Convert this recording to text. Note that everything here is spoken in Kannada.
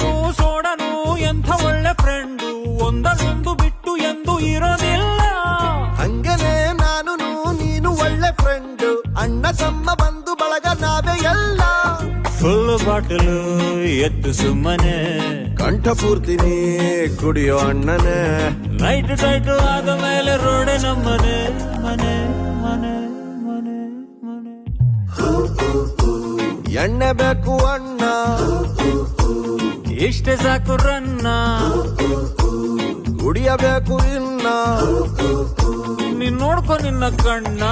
ಸಕ್ಕರೆನು ಸೋಡನು ಎಂಥ ಒಳ್ಳೆ ಫ್ರೆಂಡು, ಒಂದನ್ನೊಂದು ಬಿಟ್ಟು ಎಂದು ಇರೋದಿಲ್ಲ. ಹಂಗನೆ ನಾನು ನೀನು ಒಳ್ಳೆ ಫ್ರೆಂಡು, ಅಣ್ಣ ತಮ್ಮ ಬಂದು ಬಳಗ ನಾವೇ ಎಲ್ಲ. ಫುಲ್ ಬಾಟಲು ಎತ್ತು ಸುಮ್ಮನೆ, ಕಂಠ ಪೂರ್ತಿ ನೀ ಕುಡಿಯೋ ಅಣ್ಣನೇ. ನೈಟ್ ಟೈಟ್ ಆದ ಮೇಲೆ ರೋಡೆ ನಮ್ಮನೆ, ಮನೆ ಮನೆ ಮನೆ ಮನೆ. ಎಣ್ಣೆ ಬೇಕು ಅಣ್ಣ, ಇಷ್ಟೇ ಸಾಕು ರನ್ನ, ಕುಡಿಯಬೇಕು ಇನ್ನ. ನೀನ್ ನೋಡ್ಕೊ ನಿನ್ನ ಕಣ್ಣ.